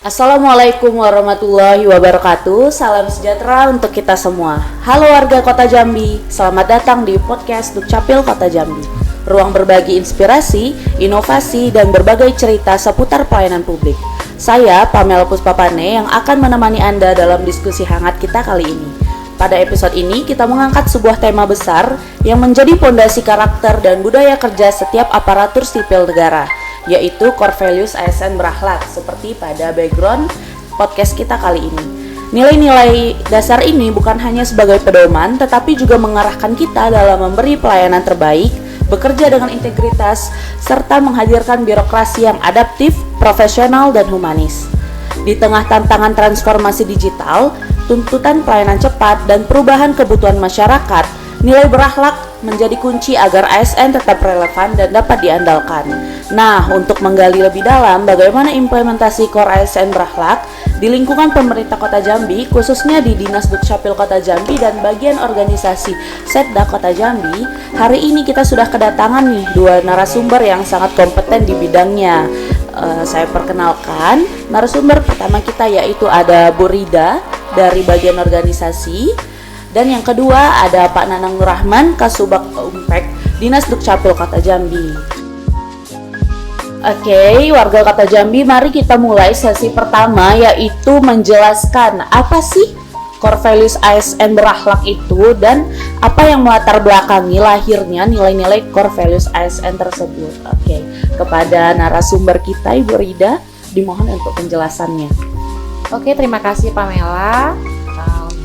Assalamualaikum warahmatullahi wabarakatuh. Salam sejahtera untuk kita semua. Halo warga Kota Jambi, selamat datang di podcast Dukcapil Kota Jambi. Ruang berbagi inspirasi, inovasi, dan berbagai cerita seputar pelayanan publik. Saya Pamela Puspapane yang akan menemani Anda dalam diskusi hangat kita kali ini. Pada episode ini kita mengangkat sebuah tema besar yang menjadi pondasi karakter dan budaya kerja setiap aparatur sipil negara, yaitu core values ASN berakhlak, seperti pada background podcast kita kali ini. Nilai-nilai dasar ini bukan hanya sebagai pedoman, tetapi juga mengarahkan kita dalam memberi pelayanan terbaik, bekerja dengan integritas, serta menghadirkan birokrasi yang adaptif, profesional, dan humanis. Di tengah tantangan transformasi digital, tuntutan pelayanan cepat, dan perubahan kebutuhan masyarakat, nilai berakhlak menjadi kunci agar ASN tetap relevan dan dapat diandalkan. Nah, untuk menggali lebih dalam bagaimana implementasi core ASN berakhlak di lingkungan pemerintah Kota Jambi, khususnya di Dinas Dukcapil Kota Jambi dan bagian organisasi Setda Kota Jambi, hari ini kita sudah kedatangan nih dua narasumber yang sangat kompeten di bidangnya. Saya perkenalkan narasumber pertama kita, yaitu ada Bu Rida dari bagian organisasi. Dan yang kedua ada Pak Nanang Nurrahman, Kasubag Umpek, Dinas Dukcapil Kota Jambi. Oke, warga Kota Jambi, mari kita mulai sesi pertama, yaitu menjelaskan apa sih core values ASN berakhlak itu dan apa yang melatar belakangi lahirnya nilai-nilai core values ASN tersebut. Oke, kepada narasumber kita Ibu Rida, dimohon untuk penjelasannya. Oke, terima kasih Pamela.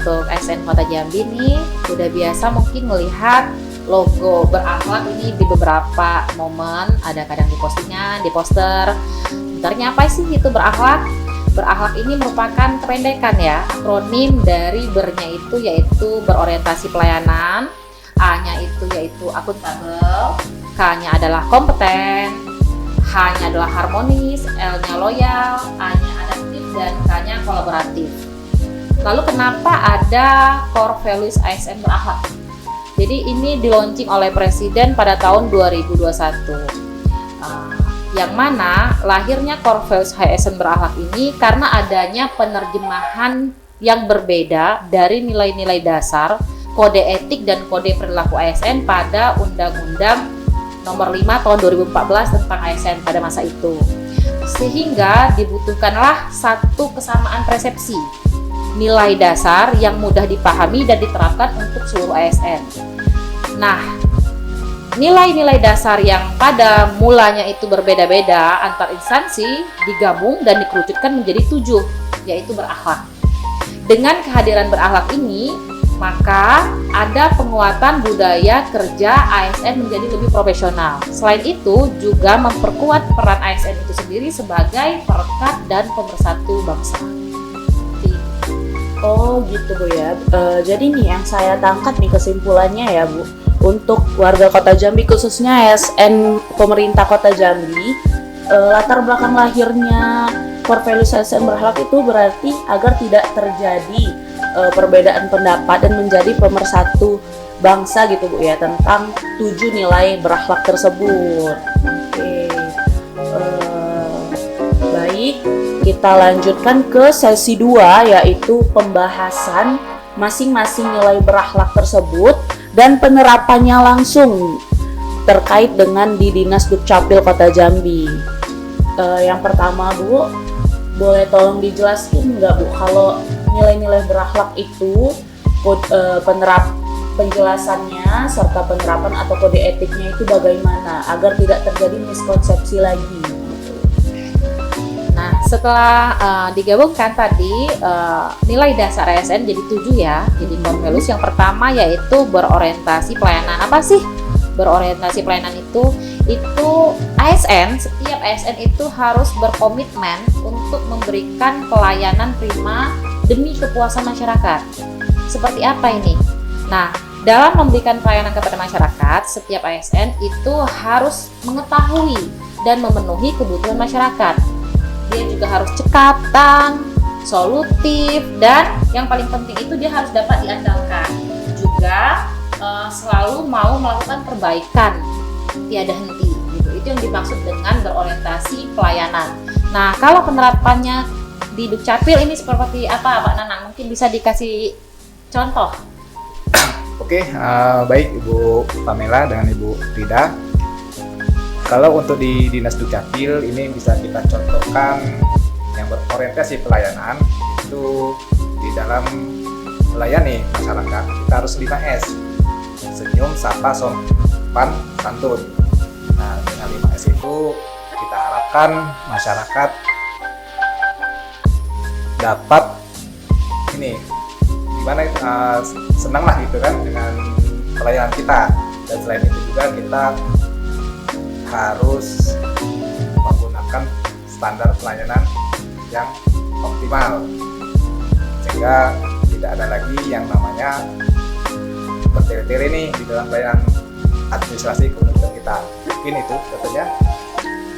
Untuk ASN Kota Jambi nih udah biasa mungkin melihat logo berakhlak ini di beberapa momen, ada kadang di postingan, di poster. Sebenarnya apa sih itu berakhlak? Berakhlak ini merupakan kependekan ya, akronim dari ber-nya itu yaitu berorientasi pelayanan, A-nya itu yaitu akuntabel, K-nya adalah kompeten, H-nya adalah harmonis, L-nya loyal, A-nya adaptif, dan K-nya kolaboratif. Lalu kenapa ada core values ASN berakhlak? Jadi ini di-launching oleh Presiden pada tahun 2021. Yang mana lahirnya core values ASN berakhlak ini karena adanya penerjemahan yang berbeda dari nilai-nilai dasar, kode etik dan kode perilaku ASN pada Undang-Undang Nomor 5 tahun 2014 tentang ASN pada masa itu. Sehingga dibutuhkanlah satu kesamaan persepsi, nilai dasar yang mudah dipahami dan diterapkan untuk seluruh ASN. Nah, nilai-nilai dasar yang pada mulanya itu berbeda-beda antar instansi digabung dan dikerucutkan menjadi 7, yaitu berakhlak. Dengan kehadiran berakhlak ini, maka ada penguatan budaya kerja ASN menjadi lebih profesional. Selain itu, juga memperkuat peran ASN itu sendiri sebagai perekat dan pemersatu bangsa. Oh gitu Bu ya. Jadi nih yang saya tangkap nih kesimpulannya ya Bu, untuk warga Kota Jambi khususnya ASN pemerintah Kota Jambi, latar belakang lahirnya core values ASN berakhlak itu berarti agar tidak terjadi perbedaan pendapat dan menjadi pemersatu bangsa gitu Bu ya, tentang 7 nilai berakhlak tersebut. Oke. Baik, kita lanjutkan ke sesi 2, yaitu pembahasan masing-masing nilai berakhlak tersebut dan penerapannya langsung terkait dengan di Dinas Dukcapil Kota Jambi. Yang pertama Bu, boleh tolong dijelaskan nggak Bu, kalau nilai-nilai berakhlak itu penjelasannya serta penerapan atau kode etiknya itu bagaimana agar tidak terjadi miskonsepsi lagi? Nah, setelah digabungkan tadi nilai dasar ASN jadi 7 ya. Jadi core values yang pertama yaitu berorientasi pelayanan. Apa sih berorientasi pelayanan itu? Itu ASN, setiap ASN itu harus berkomitmen untuk memberikan pelayanan prima demi kepuasan masyarakat. Seperti apa ini? Nah, dalam memberikan pelayanan kepada masyarakat, setiap ASN itu harus mengetahui dan memenuhi kebutuhan masyarakat. Dia juga harus cekatan, solutif, dan yang paling penting itu dia harus dapat diandalkan. Juga selalu mau melakukan perbaikan, tiada henti. Gitu. Itu yang dimaksud dengan berorientasi pelayanan. Nah, kalau penerapannya di Dukcapil ini seperti apa Pak Nanang? Mungkin bisa dikasih contoh. Oke, baik Ibu Pamela dengan Ibu Rida. Kalau untuk di Dinas Dukcapil ini bisa kita contohkan yang berorientasi pelayanan itu di dalam melayani masyarakat kita harus 5S: senyum, sapa, sopan, santun. Nah, dengan 5S itu kita harapkan masyarakat dapat ini gimana senang lah gitu kan dengan pelayanan kita. Dan selain itu juga kita harus menggunakan standar pelayanan yang optimal sehingga tidak ada lagi yang namanya bertele-tele nih di dalam pelayanan administrasi kependudukan kita. Mungkin itu tentunya.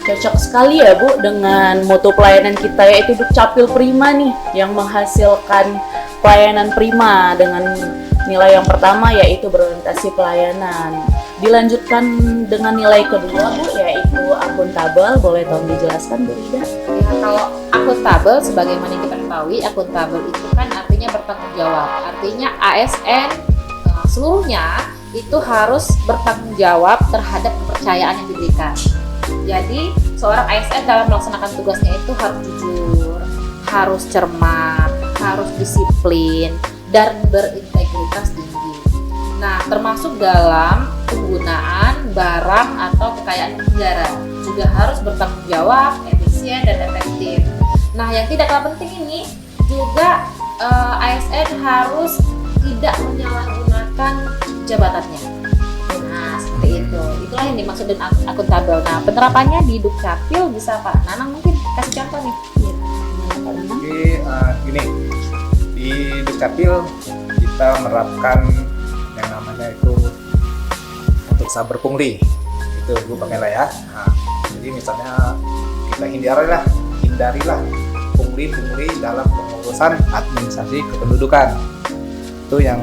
Cocok sekali ya Bu dengan moto pelayanan kita yaitu Dukcapil Prima nih, yang menghasilkan pelayanan prima dengan nilai yang pertama yaitu berorientasi pelayanan. Dilanjutkan dengan nilai kedua Bu yaitu akuntabel. Boleh tolong dijelaskan Bu Ida? Ya, kalau akuntabel sebagaimana yang kita ketahui, akuntabel itu kan artinya bertanggung jawab. Artinya ASN seluruhnya itu harus bertanggung jawab terhadap kepercayaan yang diberikan. Jadi seorang ASN dalam melaksanakan tugasnya itu harus jujur, harus cermat, harus disiplin, dan berintegritas tinggi. Nah, termasuk dalam penggunaan barang atau kekayaan negara juga harus bertanggung jawab, efisien, dan efektif. Nah, yang tidak kalah penting ini juga ASN harus tidak menyalahgunakan jabatannya. Nah, seperti itu. Itulah yang dimaksud dengan akuntabel. Nah, penerapannya di Dukcapil bisa Pak Nanang mungkin kasih contoh nih. Iya, Pak Nanang. Jadi gini, di Dukcapil kita menerapkan yang namanya itu untuk saber pungli. Itu Bu Pamela ya. Nah, jadi misalnya kita hindarilah pungli dalam pengurusan administrasi kependudukan. Itu yang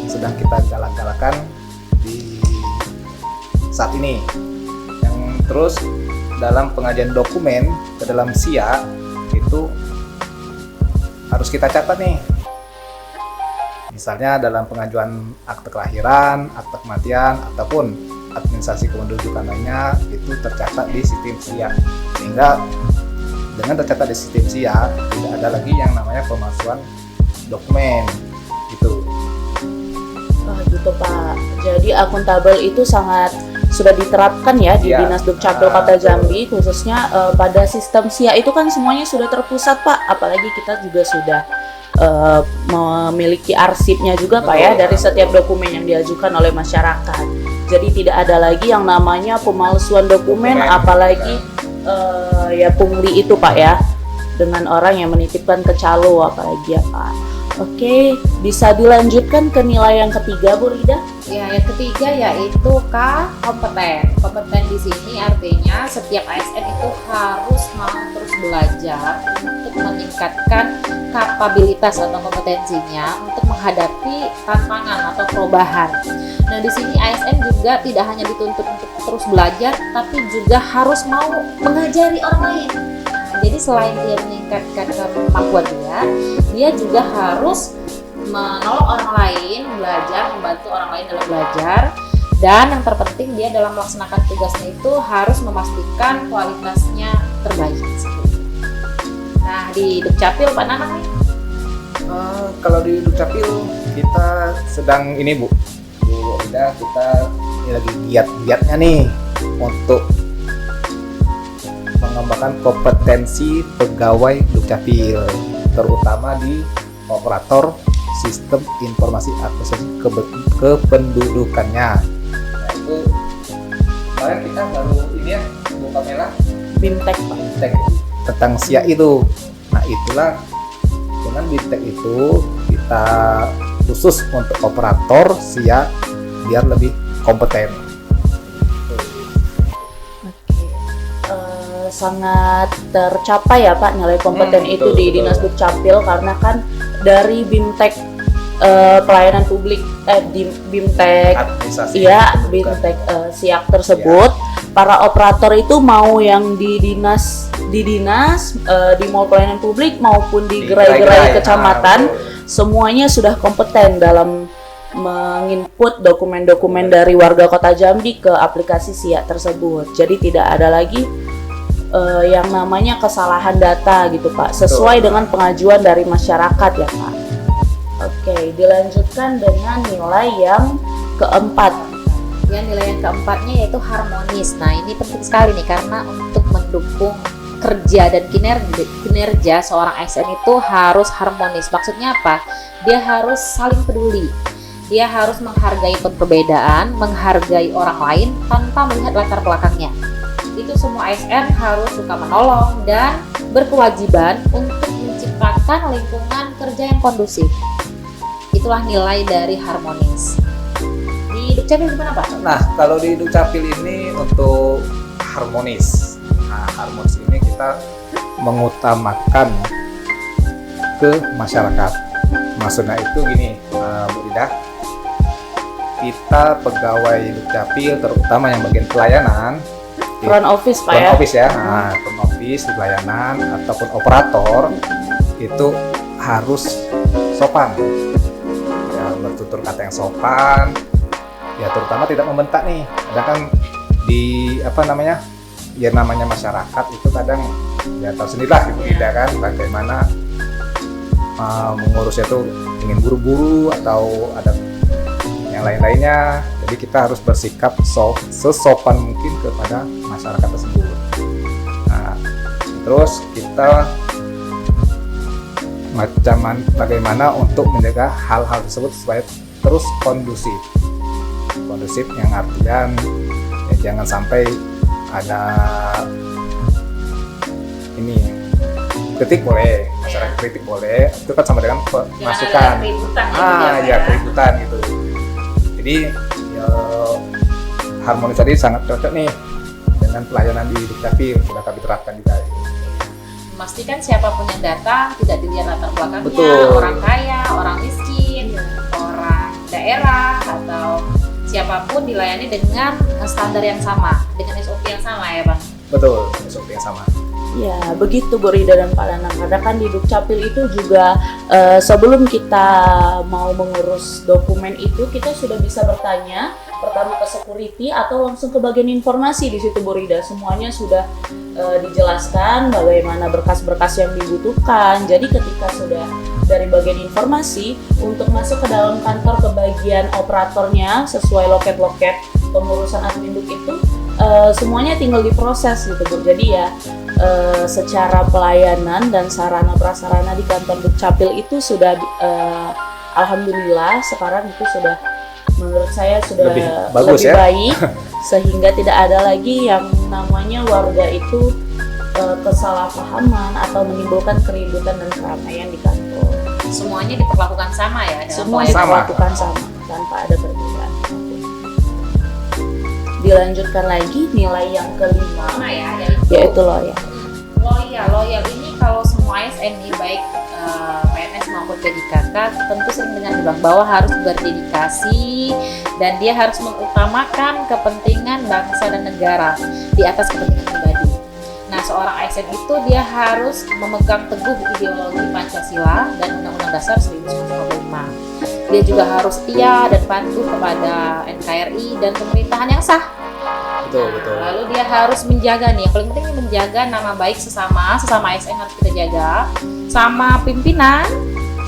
sedang kita galak-galakan di saat ini. Yang terus dalam pengajian dokumen ke dalam SIA itu harus kita catat nih. Misalnya dalam pengajuan akte kelahiran, akte kematian, ataupun administrasi kependudukan lainnya itu tercatat di sistem SIA. Sehingga dengan tercatat di sistem SIA tidak ada lagi yang namanya pemalsuan dokumen gitu. Gitu Pak. Jadi akuntabel itu sudah diterapkan ya di Dinas Dukcapil Kota Jambi, khususnya pada sistem SIA itu kan semuanya sudah terpusat Pak. Apalagi kita juga sudah memiliki arsipnya juga Pak ya dari setiap dokumen yang diajukan oleh masyarakat. Jadi tidak ada lagi yang namanya pemalsuan dokumen, apalagi ya pungli itu Pak ya, dengan orang yang menitipkan ke calo apalagi ya Pak. Oke, bisa dilanjutkan ke nilai yang ketiga Bu Rida? Ya, yang ketiga yaitu kompeten. Kompeten di sini artinya setiap ASN itu harus mau terus belajar untuk meningkatkan kapabilitas atau kompetensinya untuk menghadapi tantangan atau perubahan. Nah, di sini ASN juga tidak hanya dituntut untuk terus belajar, tapi juga harus mau mengajari orang lain. Jadi selain dia meningkatkan kemampuan dia juga harus menolong orang lain belajar, membantu orang lain dalam belajar, dan yang terpenting dia dalam melaksanakan tugasnya itu harus memastikan kualitasnya terbaik. Nah, di Dukcapil Pak Nanang nih? Kalau di Dukcapil kita sedang ini Bu Ida, kita ini lagi giat-giatnya nih untuk mengembangkan kompetensi pegawai Dukcapil, terutama di operator sistem informasi administrasi kependudukannya. Nah, itu kemarin kita baru ini ya Bu Pamela, BIMTEK tentang SIA itu. Nah, itulah dengan BIMTEK itu kita khusus untuk operator SIA biar lebih kompeten. Sangat tercapai ya Pak nilai kompeten itu betul, di Dinas Dukcapil, karena kan dari BIMTEK pelayanan publik di BIMTEK Administrasi BIMTEK SIAK tersebut para operator itu mau yang di dinas, di mall pelayanan publik maupun di gerai-gerai kecamatan, semuanya sudah kompeten dalam menginput dokumen-dokumen dari warga Kota Jambi ke aplikasi SIA tersebut. Jadi tidak ada lagi yang namanya kesalahan data gitu Pak, sesuai dengan pengajuan dari masyarakat ya Pak. Oke, dilanjutkan dengan nilai yang keempat. Yang nilai yang keempatnya yaitu harmonis. Nah ini penting sekali nih, karena untuk mendukung kerja dan kinerja seorang ASN itu harus harmonis. Maksudnya apa? Dia harus saling peduli. Dia harus menghargai perbedaan, menghargai orang lain tanpa melihat latar belakangnya. Itu semua ASN harus suka menolong dan berkewajiban untuk menciptakan lingkungan kerja yang kondusif. Itulah nilai dari harmonis. Di Dukcapil gimana Pak? Nah, kalau di Dukcapil ini untuk harmonis. Nah, harmonis ini kita mengutamakan ke masyarakat. Maksudnya itu gini, Bu Ida, kita pegawai Dukcapil, terutama yang bagian pelayanan, Front office Pak front ya? office ya, nah, front office di pelayanan ataupun operator itu harus sopan, ya, bertutur kata yang sopan, ya terutama tidak membentak nih. Ada kan di ya namanya masyarakat itu kadang ya tahu sendirilah gitu, tidak kan bagaimana mengurusnya tuh ingin buru-buru atau ada yang lain-lainnya. Jadi kita harus bersikap sesopan mungkin kepada masyarakat tersebut. Nah, terus kita bagaimana untuk menjaga hal-hal tersebut supaya terus kondusif yang artian ya jangan sampai ada ini kritik boleh, masyarakat kritik boleh, itu kan sama dengan masukan. Ya keributan gitu. Jadi ya, harmonis tadi sangat cocok nih dengan pelayanan di Dukcapil, sudah kami terapkan juga. Memastikan siapapun yang datang tidak dilihat latar belakangnya, Betul. orang kaya, orang miskin, orang daerah atau siapapun dilayani dengan standar yang sama, dengan SOP yang sama ya Bang. Betul, SOP yang sama. Ya, begitu Bu Rida dan Pak Danang. Karena kan di Dukcapil itu juga sebelum kita mau mengurus dokumen itu, kita sudah bisa bertanya pertama ke security atau langsung ke bagian informasi di situ Bu Rida. Semuanya sudah dijelaskan bagaimana berkas-berkas yang dibutuhkan. Jadi ketika sudah dari bagian informasi untuk masuk ke dalam kantor ke bagian operatornya sesuai loket-loket pengurusan admin itu semuanya tinggal diproses gitu Bu. Jadi ya secara pelayanan dan sarana prasarana di kantor Dukcapil itu sudah alhamdulillah sekarang itu sudah menurut saya sudah lebih bagus, lebih ya? baik sehingga tidak ada lagi yang namanya warga itu kesalahpahaman atau menimbulkan keributan dan keramaian di kantor. Semuanya diperlakukan sama ya dalam Semua pelayanan. diperlakukan sama tanpa ada perbedaan. Dilanjutkan lagi nilai yang kelima Nah ya, yaitu loyal. Loyal ini kalau semua ASN nih baik PNS maupun PDKK tentu sering dengan bilang bahwa harus berdedikasi dan dia harus mengutamakan kepentingan bangsa dan negara di atas kepentingan pribadi. Nah, seorang ASN itu dia harus memegang teguh ideologi Pancasila dan Undang-Undang Dasar 1945. Dia juga harus setia dan patuh kepada NKRI dan pemerintahan yang sah. Betul. Lalu dia harus menjaga nih, yang paling penting menjaga nama baik sesama ASN harus kita jaga, sama pimpinan,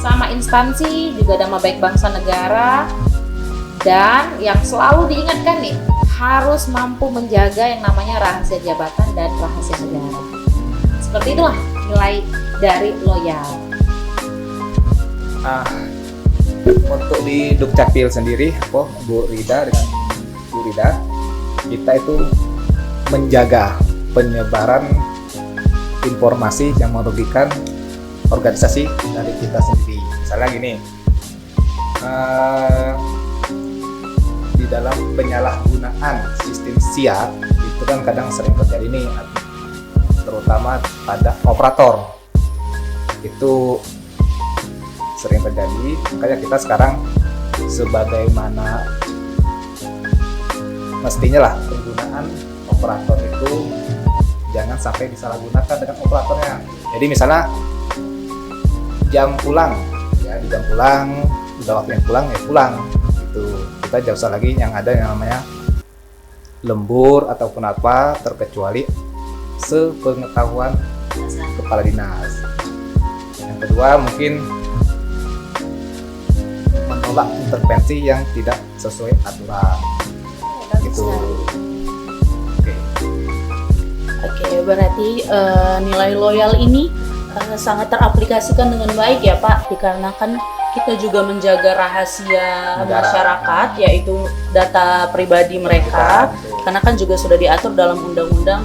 sama instansi, juga nama baik bangsa negara, dan yang selalu diingatkan nih, harus mampu menjaga yang namanya rahasia jabatan dan rahasia negara. Seperti itulah nilai dari loyal. Untuk di Dukcapil sendiri, Bu Rida dengan Bu Rida, kita itu menjaga penyebaran informasi yang merugikan organisasi dari kita sendiri. Misalnya gini, di dalam penyalahgunaan sistem SIA itu kan kadang sering terjadi nih, terutama pada operator itu sering terjadi. Makanya kita sekarang sebagaimana mestinya lah penggunaan operator itu jangan sampai disalahgunakan dengan operatornya. Jadi misalnya jam pulang, ya di jam pulang, udah waktunya pulang ya pulang. Itu kita jauh usah lagi yang ada yang namanya lembur ataupun apa, terkecuali sepengetahuan kepala dinas. Yang kedua mungkin menolak intervensi yang tidak sesuai aturan. Gitu. Oke, berarti nilai loyal ini sangat teraplikasikan dengan baik ya Pak, dikarenakan kita juga menjaga rahasia masyarakat, yaitu data pribadi mereka, karena kan juga sudah diatur dalam undang-undang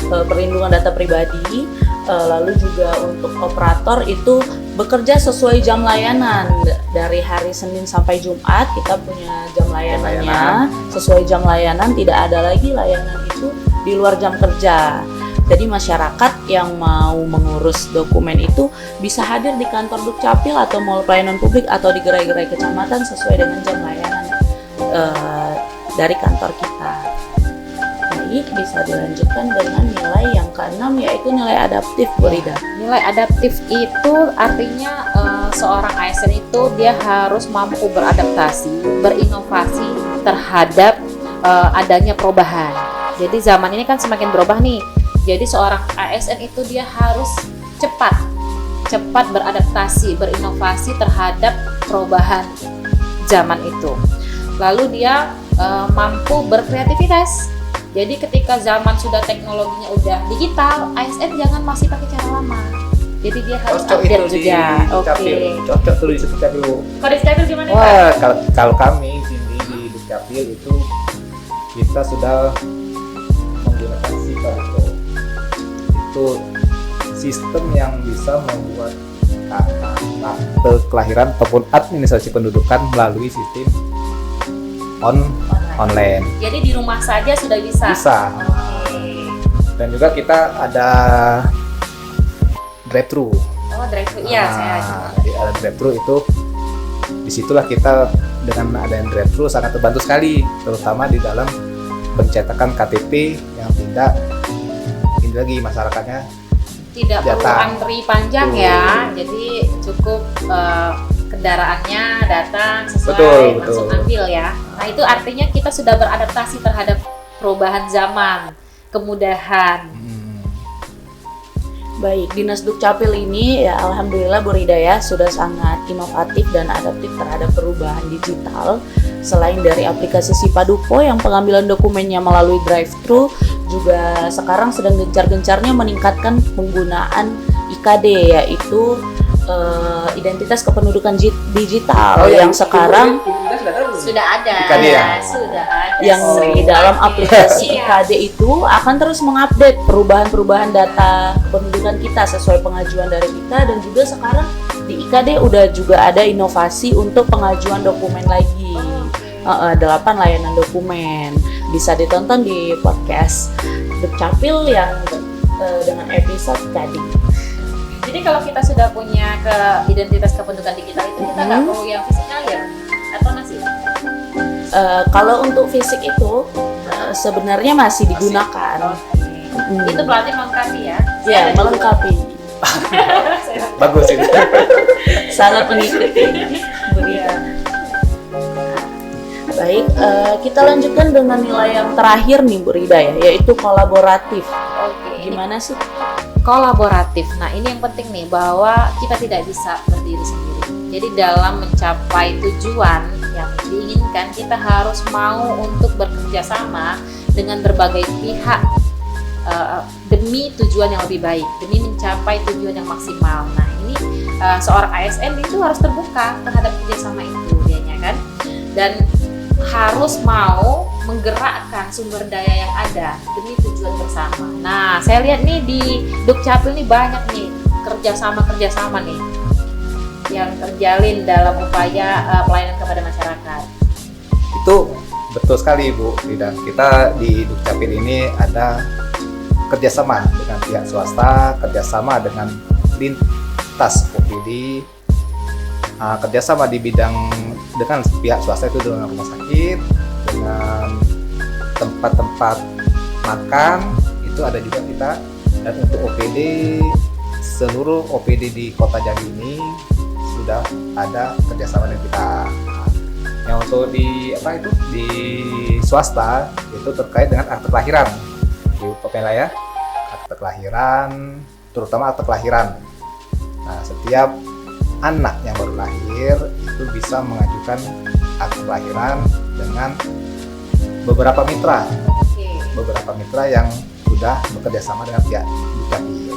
perlindungan data pribadi. Lalu juga untuk operator itu bekerja sesuai jam layanan, dari hari Senin sampai Jumat kita punya jam layanannya sesuai jam layanan, tidak ada lagi layanan itu di luar jam kerja. Jadi masyarakat yang mau mengurus dokumen itu bisa hadir di kantor Dukcapil atau mall pelayanan publik atau di gerai-gerai kecamatan sesuai dengan jam layanan dari kantor kita. Baik, bisa dilanjutkan dengan nilai yang keenam, yaitu nilai adaptif, Bu Rida. Nilai adaptif itu artinya seorang ASN itu dia harus mampu beradaptasi, berinovasi terhadap adanya perubahan. Jadi zaman ini kan semakin berubah nih. Jadi seorang ASN itu dia harus cepat beradaptasi, berinovasi terhadap perubahan zaman itu. Lalu dia mampu berkreativitas. Jadi ketika zaman sudah teknologinya udah digital, ASN jangan masih pakai cara lama. Jadi dia harus update juga. Oke. Cocok tuh di Dukcapil. Kalau di Dukcapil gimana Pak? Wah, kalau kami di Dukcapil itu kita sudah menggunakan SIPA-DUPO. Itu sistem yang bisa membuat akte kelahiran ataupun administrasi pendudukan melalui sistem online. Jadi di rumah saja sudah bisa. Bisa. Oke. Dan juga kita ada drive-thru. Oh, drive-thru. Iya, saya Ada drive-thru itu, disitulah kita dengan adanya drive-thru sangat terbantu sekali, terutama di dalam pencetakan KTP yang tidak ini lagi masyarakatnya tidak perlu antri panjang ya. Jadi cukup kendaraannya datang sesuai langsung ambil ya. Nah itu artinya kita sudah beradaptasi terhadap perubahan zaman, kemudahan. Baik, Dinas Dukcapil ini ya alhamdulillah Bu Rida ya sudah sangat inovatif dan adaptif terhadap perubahan digital. Selain dari aplikasi SIPA-DUPO yang pengambilan dokumennya melalui drive-thru, juga sekarang sedang gencar-gencarnya meningkatkan penggunaan IKD, yaitu identitas kependudukan digital yang sekarang sudah ada. IKD ya? Sudah ada. Yang di dalam aplikasi IKD itu akan terus mengupdate perubahan-perubahan data kependudukan kita sesuai pengajuan dari kita, dan juga sekarang di IKD udah juga ada inovasi untuk pengajuan dokumen lagi. 8 layanan dokumen bisa ditonton di podcast Dukcapil yang dengan episode tadi. Jadi kalau kita sudah punya identitas kependudukan digital itu kita nggak perlu yang fisikal ya, atau masih? Kalau untuk fisik itu sebenarnya masih digunakan. Itu berarti melengkapi ya? Ya, melengkapi. Bagus ini. Sangat mengikuti. Baik, kita lanjutkan dengan nilai yang terakhir nih Bu Rida ya, yaitu kolaboratif. Oke. Gimana sih? Kolaboratif. Nah ini yang penting nih, bahwa kita tidak bisa berdiri sendiri. Jadi dalam mencapai tujuan yang diinginkan, kita harus mau untuk bekerja sama dengan berbagai pihak demi tujuan yang lebih baik, demi mencapai tujuan yang maksimal. Nah ini seorang ASN itu harus terbuka terhadap kerjasama itu, dianya kan, dan harus mau menggerakkan sumber daya yang ada demi tujuan bersama. Nah, saya lihat nih di Dukcapil nih banyak nih kerjasama nih yang terjalin dalam upaya pelayanan kepada masyarakat. Itu betul sekali Bu Rida. Kita di Dukcapil ini ada kerjasama dengan pihak swasta, kerjasama dengan lintas OPD, kerjasama di bidang dengan pihak swasta itu dengan rumah sakit, dengan tempat-tempat makan itu ada juga kita. Dan untuk OPD, seluruh OPD di Kota Jambi ini sudah ada kerjasama dengan kita. Yang untuk di swasta itu terkait dengan akte kelahiran di Pamela ya, akte kelahiran, terutama akte kelahiran. Nah, setiap anak yang baru lahir itu bisa mengajukan akte kelahiran dengan beberapa mitra yang sudah bekerja sama dengan pihak Dukcapil.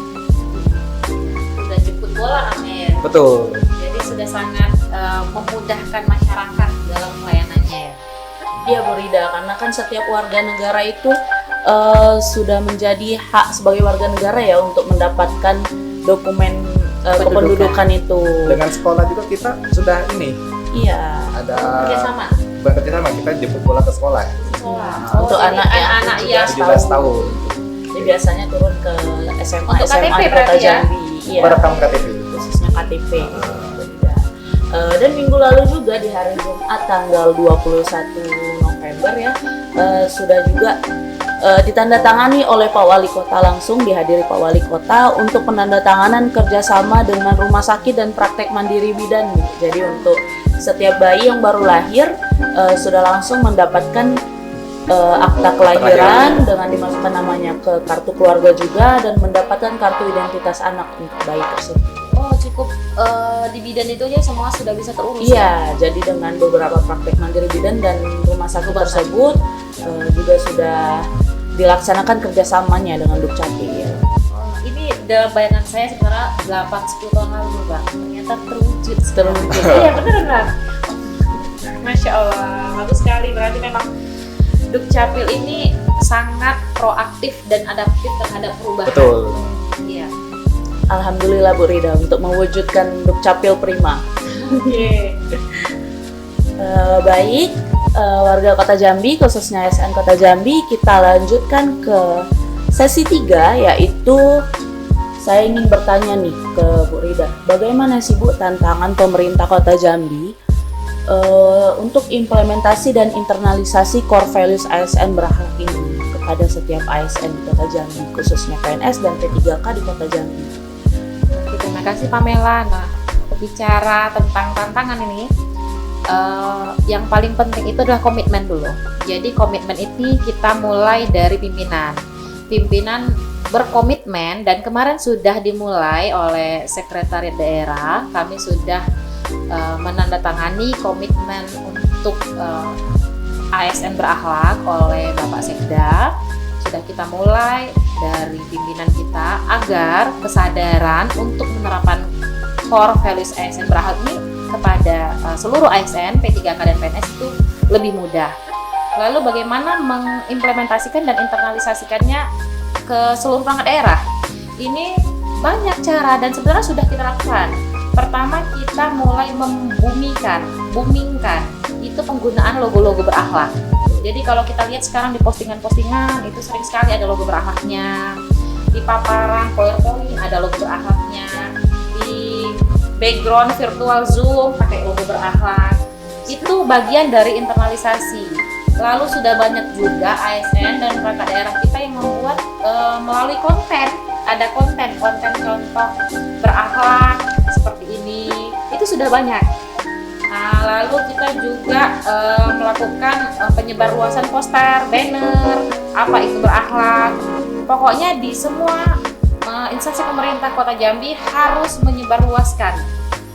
Sudah jemput bola namanya ya. Betul. Jadi sudah sangat memudahkan masyarakat dalam pelayanannya ya. Iya Bu Rida, karena kan setiap warga negara itu sudah menjadi hak sebagai warga negara ya untuk mendapatkan dokumen kependudukan itu. Dengan sekolah juga kita sudah ini. Iya. Ada Kerjasama. bukan kerjasama, kita jemput bola ke sekolah. Sekolah. Untuk jadi anak yang anak yang 17 tahun. Jadi biasanya turun ke SMA Untuk SMA KTP di Kota berarti ya? Jambi. Iya. Merekam KTP. Khususnya KTP. Dan minggu lalu juga di hari Jumat tanggal 21 November ya sudah juga ditandatangani oleh Pak Wali Kota, langsung dihadiri Pak Wali Kota untuk penandatanganan kerjasama dengan rumah sakit dan praktek mandiri bidan. Jadi untuk setiap bayi yang baru lahir sudah langsung mendapatkan akta kelahiran dengan dimasukkan namanya ke kartu keluarga juga, dan mendapatkan kartu identitas anak untuk bayi tersebut. Oh, cukup di bidan itu aja semua sudah bisa terurus. Iya, jadi dengan beberapa praktek mandiri bidan dan rumah sakit tersebut juga sudah dilaksanakan kerjasamanya dengan Dukcapil. Oh, ini dalam bayangan saya sebenarnya 8-10 tahun lalu Bang, ternyata terwujud. Iya benar. Masya Allah, bagus sekali. Berarti memang Dukcapil ini sangat proaktif dan adaptif terhadap perubahan. Betul. Iya. Alhamdulillah Bu Rida untuk mewujudkan Dukcapil prima. Baik, warga Kota Jambi, khususnya ASN Kota Jambi, kita lanjutkan ke sesi 3, yaitu saya ingin bertanya nih ke Bu Rida, bagaimana sih Bu tantangan pemerintah Kota Jambi untuk implementasi dan internalisasi core values ASN berakhlak ini kepada setiap ASN di Kota Jambi, khususnya PNS dan P3K di Kota Jambi? Oke, terima kasih Pamela. Nah, bicara tentang tantangan ini, yang paling penting itu adalah komitmen dulu. Jadi komitmen ini kita mulai dari pimpinan. Pimpinan berkomitmen, dan kemarin sudah dimulai oleh Sekretariat Daerah. Kami sudah menandatangani komitmen untuk ASN berakhlak oleh Bapak Sekda. Sudah kita mulai dari pimpinan kita agar kesadaran untuk menerapkan core values ASN berakhlak ini kepada seluruh ASN, P3K dan PNS itu lebih mudah. Lalu bagaimana mengimplementasikan dan internalisasikannya ke seluruh perangkat daerah? Ini banyak cara dan sebenarnya sudah kita lakukan. Pertama, kita mulai boomingkan itu penggunaan logo-logo berakhlak. Jadi kalau kita lihat sekarang di postingan-postingan itu sering sekali ada logo berakhlaknya. Di paparan PowerPoint ada logo berakhlaknya. Di background virtual Zoom pakai logo berakhlak. Itu bagian dari internalisasi. Lalu sudah banyak juga ASN dan perangkat daerah kita yang membuat melalui konten. Ada konten contoh berakhlak seperti ini. Itu sudah banyak. Nah, lalu kita juga melakukan penyebarluasan poster, banner, apa itu berakhlak. Pokoknya di semua instansi pemerintah Kota Jambi harus menyebarluaskan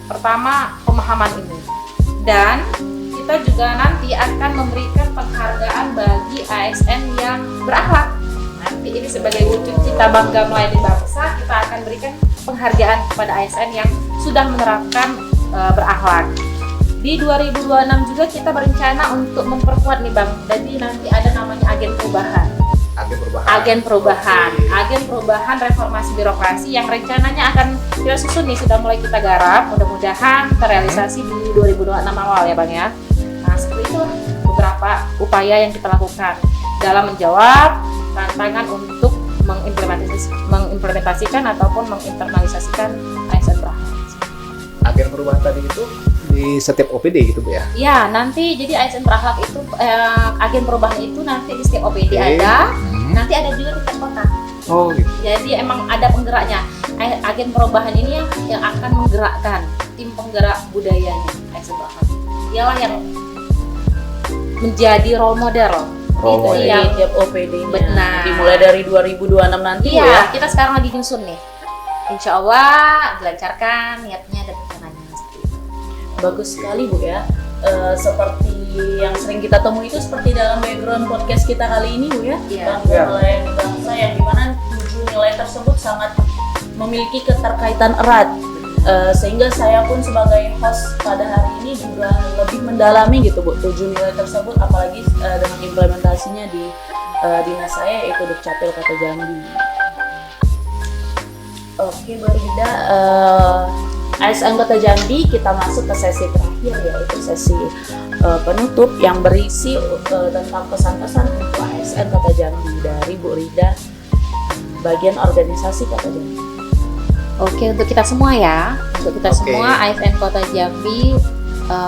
pertama pemahaman ini, dan kita juga nanti akan memberikan penghargaan bagi ASN yang berakhlak. Nanti ini sebagai wujud kita bangga melayani bangsa, kita akan berikan penghargaan kepada ASN yang sudah menerapkan berakhlak. Di 2026 juga kita berencana untuk memperkuat nih Bang. Jadi nanti ada namanya agen perubahan. Agen perubahan reformasi birokrasi yang rencananya akan kita susun nih, sudah mulai kita garap, mudah-mudahan terrealisasi di 2026 awal ya Bang ya. Nah, seperti itulah beberapa upaya yang kita lakukan dalam menjawab tantangan untuk mengimplementasikan ataupun menginternalisasikan ASN berakhlak. Agen perubahan tadi itu di setiap OPD gitu Bu ya? Ya, nanti jadi ASN berakhlak itu agen perubahan itu nanti di setiap OPD ada. Nanti ada juga tingkat kota. Oh gitu. Jadi emang ada penggeraknya. Agen perubahan ini yang akan menggerakkan tim penggerak budayanya ASN Berahlak. Dialah yang menjadi role model. Role model. Dari Yang tiap OPD-nya. Benar. Dimulai dari 2026 nanti Bu, ya. Iya, kita sekarang lagi nyusun nih. Insya Allah dilancarkan niatnya dan rencananya seperti itu. Bagus sekali Bu ya. Seperti yang sering kita temui itu seperti dalam background podcast kita kali ini Bu ya. Iya. Bangga melayani bangsa, yang dimana 7 nilai tersebut sangat memiliki keterkaitan erat. Sehingga saya pun sebagai host pada hari ini juga lebih mendalami gitu Bu 7 nilai tersebut, apalagi dengan implementasinya di dinas saya, yaitu Dukcapil Kota Jambi. Oke Bu Rida, ASN Kota Jambi, kita masuk ke sesi terakhir, yaitu sesi penutup yang berisi tentang pesan-pesan untuk ASN Kota Jambi dari Bu Rida, bagian organisasi Kota Jambi. Oke, untuk kita semua ya, untuk kita semua ASN Kota Jambi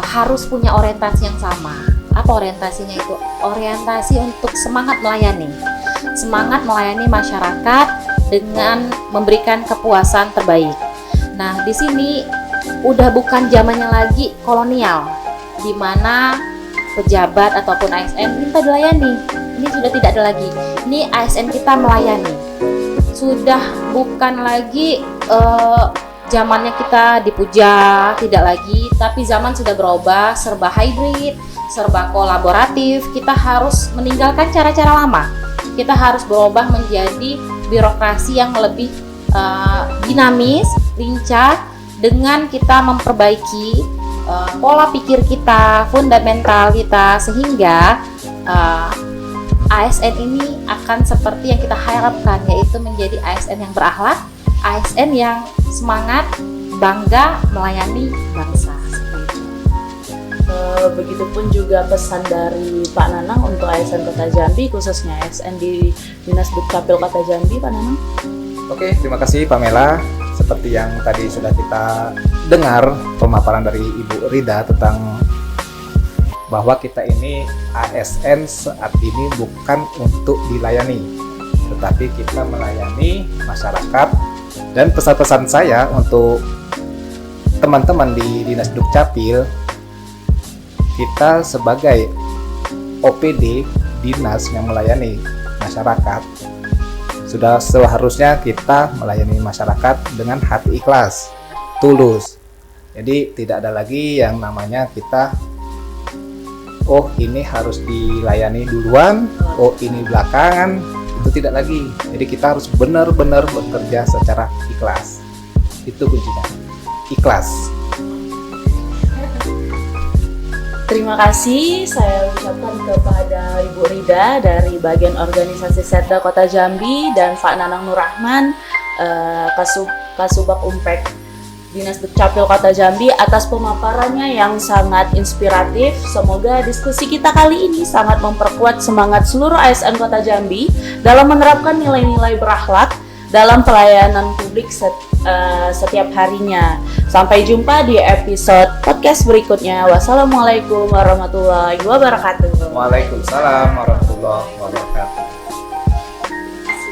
harus punya orientasi yang sama. Apa orientasinya itu? Orientasi untuk semangat melayani masyarakat dengan memberikan kepuasan terbaik. Nah, di sini udah bukan zamannya lagi kolonial, di mana pejabat ataupun ASN minta dilayani. Ini sudah tidak ada lagi. Ini ASN kita melayani. Sudah bukan lagi zamannya kita dipuja, tidak lagi, tapi zaman sudah berubah, serba hybrid, serba kolaboratif. Kita harus meninggalkan cara-cara lama. Kita harus berubah menjadi birokrasi yang lebih dinamis, lincah, dengan kita memperbaiki pola pikir kita, fundamental kita, sehingga ASN ini akan seperti yang kita harapkan, yaitu menjadi ASN yang berakhlak, ASN yang semangat, bangga melayani bangsa. Begitupun juga pesan dari Pak Nanang untuk ASN Kota Jambi, khususnya ASN di Dinas Dukcapil Kota Jambi, Pak Nanang. Oke, terima kasih Pamela. Seperti yang tadi sudah kita dengar pemaparan dari Ibu Rida tentang bahwa kita ini ASN saat ini bukan untuk dilayani, tetapi kita melayani masyarakat. Dan pesan-pesan saya untuk teman-teman di Dinas Dukcapil, kita sebagai OPD dinas yang melayani masyarakat, sudah seharusnya kita melayani masyarakat dengan hati ikhlas, tulus. Jadi tidak ada lagi yang namanya kita, oh ini harus dilayani duluan, oh ini belakangan, itu tidak lagi. Jadi kita harus benar-benar bekerja secara ikhlas. Itu kuncinya, ikhlas. Terima kasih saya ucapkan kepada Ibu Rida dari bagian organisasi Setda Kota Jambi dan Pak Nanang Nurrahman, Kasubag Umpek Dinas Dukcapil Kota Jambi, atas pemaparannya yang sangat inspiratif. Semoga diskusi kita kali ini sangat memperkuat semangat seluruh ASN Kota Jambi dalam menerapkan nilai-nilai berakhlak dalam pelayanan publik setiap harinya. Sampai jumpa di episode podcast berikutnya. Wassalamualaikum warahmatullahi wabarakatuh. Waalaikumsalam warahmatullahi wabarakatuh.